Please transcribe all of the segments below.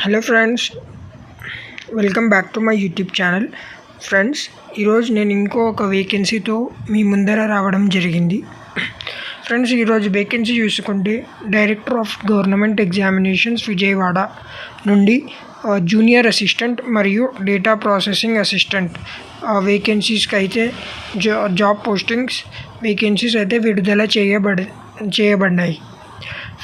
Hello friends, welcome back to my YouTube channel. Friends, ఈరోజు నేను ఇంకొక వేకెన్సీతో మీ ముందర రావడం జరిగింది. ఫ్రెండ్స్, ఈరోజు వేకెన్సీ చూసుకుంటే director of government examinations Vijayawada నుండి జూనియర్ అసిస్టెంట్ మరియు డేటా ప్రాసెసింగ్ అసిస్టెంట్ వేకెన్సీస్కి అయితే జాబ్ పోస్టింగ్స్ వేకెన్సీస్ అయితే విడుదల చేయబడినాయి.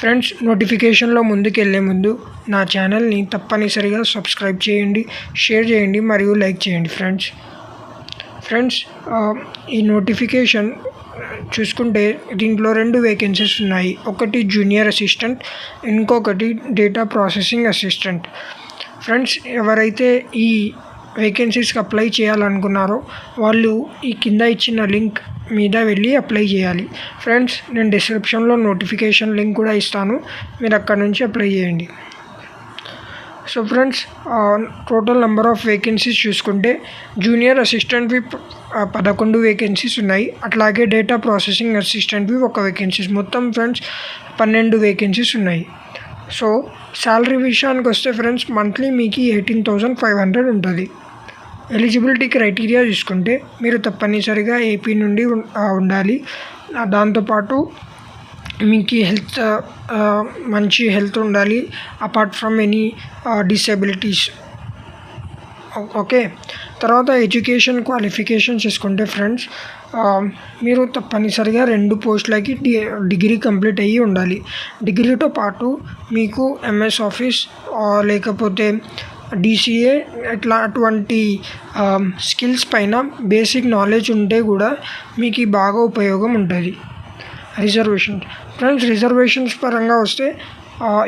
ఫ్రెండ్స్, నోటిఫికేషన్లో ముందుకెళ్ళే ముందు నా ఛానల్ని తప్పనిసరిగా సబ్స్క్రైబ్ చేయండి, షేర్ చేయండి మరియు లైక్ చేయండి. ఫ్రెండ్స్, ఈ నోటిఫికేషన్ చూసుకుంటే దీంట్లో 2 వేకెన్సీస్ ఉన్నాయి. ఒకటి జూనియర్ అసిస్టెంట్, ఇంకొకటి డేటా ప్రాసెసింగ్ అసిస్టెంట్. ఫ్రెండ్స్, ఎవరైతే ఈ వేకెన్సీస్కి అప్లై చేయాలనుకున్నారో వాళ్ళు ఈ కింద ఇచ్చిన లింక్ మీద వెళ్ళి అప్లై చేయాలి. ఫ్రెండ్స్, నేను డిస్క్రిప్షన్లో నోటిఫికేషన్ లింక్ కూడా ఇస్తాను, మీరు అక్కడ నుంచి అప్లై చేయండి. So friends, total number of vacancies చూసుకుంటే జూనియర్ అసిస్టెంట్వి 11 వేకెన్సీస్ ఉన్నాయి. అట్లాగే డేటా ప్రాసెసింగ్ అసిస్టెంట్వి 1 వేకెన్సీస్, మొత్తం ఫ్రెండ్స్ 12 వేకెన్సీస్ ఉన్నాయి. సో శాలరీ విషయానికి వస్తే ఫ్రెండ్స్, మంత్లీ మీకు 18,500 ఉంటుంది. ఎలిజిబిలిటీ క్రైటీరియా చూసుకుంటే మీరు తప్పనిసరిగా ఏపీ నుండి ఉండాలి. దాంతోపాటు మీకు మంచి హెల్త్ ఉండాలి, apart from any disabilities. Okay, తర్వాత ఎడ్యుకేషన్ క్వాలిఫికేషన్ చూసుకుంటే ఫ్రెండ్స్, మీరు తప్పనిసరిగా 2 పోస్టులకి డిగ్రీ కంప్లీట్ అయ్యి ఉండాలి. డిగ్రీతో పాటు మీకు ఎంఎస్ ఆఫీస్ లేకపోతే DCA అటువంటి స్కిల్స్ పైన బేసిక్ నాలెడ్జ్ ఉంటే కూడా మీకు బాగా ఉపయోగం ఉంటుంది. రిజర్వేషన్స్ పరంగా వస్తే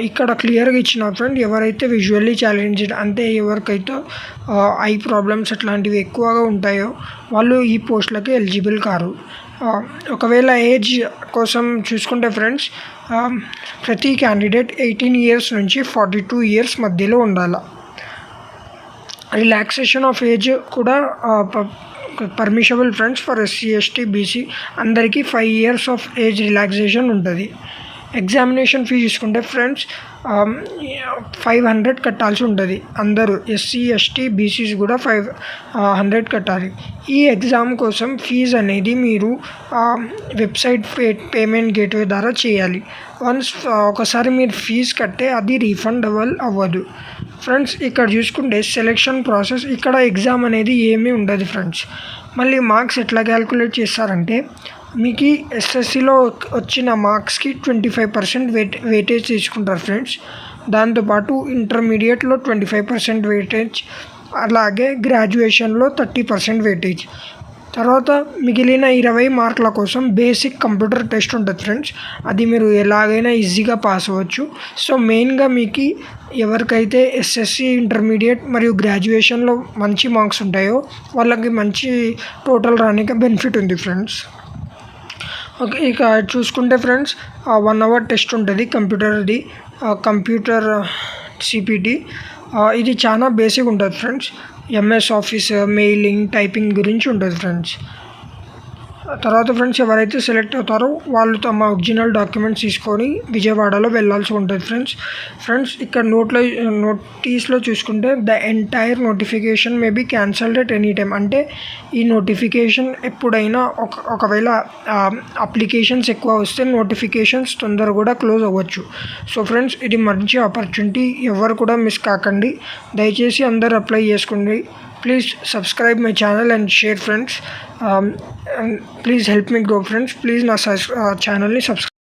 ఇక్కడ క్లియర్గా ఇచ్చిన ఫ్రెండ్, ఎవరైతే విజువల్లీ ఛాలెంజ్డ్ అంటే ఎవరికైతే ఐ ప్రాబ్లమ్స్ అట్లాంటివి ఎక్కువగా ఉంటాయో వాళ్ళు ఈ పోస్టులకి ఎలిజిబుల్ కారు. ఒకవేళ ఏజ్ కోసం చూసుకుంటే ఫ్రెండ్స్, ప్రతి క్యాండిడేట్ 18 ఇయర్స్ నుంచి 42 ఇయర్స్ మధ్యలో ఉండాలి. రిలాక్సేషన్ ఆఫ్ ఏజ్ కూడా permissible friends for SC ST BC అందరికీ 5 ఇయర్స్ ఆఫ్ ఏజ్ రిలాక్సేషన్ ఉంటుంది. ఎగ్జామినేషన్ ఫీ చూసుకుంటే ఫ్రెండ్స్ 500 కట్టాల్సి ఉంటుంది. అందరూ SC ST BCs కూడా 500 కట్టాలి. ఈ ఎగ్జామ్ కోసం ఫీజు అనేది మీరు వెబ్సైట్ పేమెంట్ గేట్వే ద్వారా చేయాలి. ఒకసారి మీరు ఫీజు కట్టే అది రీఫండబుల్ అవ్వదు. ఫ్రెండ్స్, ఇక్కడ చూసుకుంటే సెలెక్షన్ ప్రాసెస్, ఇక్కడ ఎగ్జామ్ అనేది ఏమీ ఉండదు ఫ్రెండ్స్. మళ్ళీ మార్క్స్ ఎట్లా క్యాల్కులేట్ చేస్తారంటే, మీకు SSCలో వచ్చిన మార్క్స్కి 25% వెయిటేజ్ తీసుకుంటారు ఫ్రెండ్స్. దాంతోపాటు ఇంటర్మీడియట్లో 25% వెయిటేజ్, అలాగే గ్రాడ్యుయేషన్లో 30% వెయిటేజ్. తర్వాత మిగిలిన 20 మార్కుల కోసం బేసిక్ కంప్యూటర్ టెస్ట్ ఉంటుంది ఫ్రెండ్స్. అది మీరు ఎలాగైనా ఈజీగా పాస్ అవ్వచ్చు. సో మెయిన్గా మీకు ఎవరికైతే SSC ఇంటర్మీడియట్ మరియు గ్రాడ్యుయేషన్లో మంచి మార్క్స్ ఉంటాయో వాళ్ళకి మంచి టోటల్ రానికి బెనిఫిట్ ఉంది ఫ్రెండ్స్. ఓకే, ఇక చూసుకుంటే ఫ్రెండ్స్ 1 అవర్ టెస్ట్ ఉంటుంది కంప్యూటర్ CPT. ఇది చాలా బేసిక్ ఉంటుంది friends. MS office, mailing, typing గురించి ఉంటుంది ఫ్రెండ్స్. తర్వాత ఫ్రెండ్స్, ఎవరైతే సెలెక్ట్ అవుతారో వాళ్ళు తమ ఒరిజినల్ డాక్యుమెంట్స్ తీసుకొని విజయవాడలో వెళ్ళాల్సి ఉంటుంది ఫ్రెండ్స్. ఇక్కడ నోటీస్లో చూసుకుంటే the entire notification may be cancelled at any time. అంటే ఈ నోటిఫికేషన్ ఎప్పుడైనా ఒకవేళ అప్లికేషన్స్ ఎక్కువ వస్తే నోటిఫికేషన్స్ తొందరగా కూడా క్లోజ్ అవ్వచ్చు. సో ఫ్రెండ్స్, ఇది మంచి ఆపర్చునిటీ, ఎవరు కూడా మిస్ కాకండి. దయచేసి అందరు అప్లై చేసుకోండి. Please subscribe my channel and share friends. Please help me grow friends. Please na channel ni subscribe.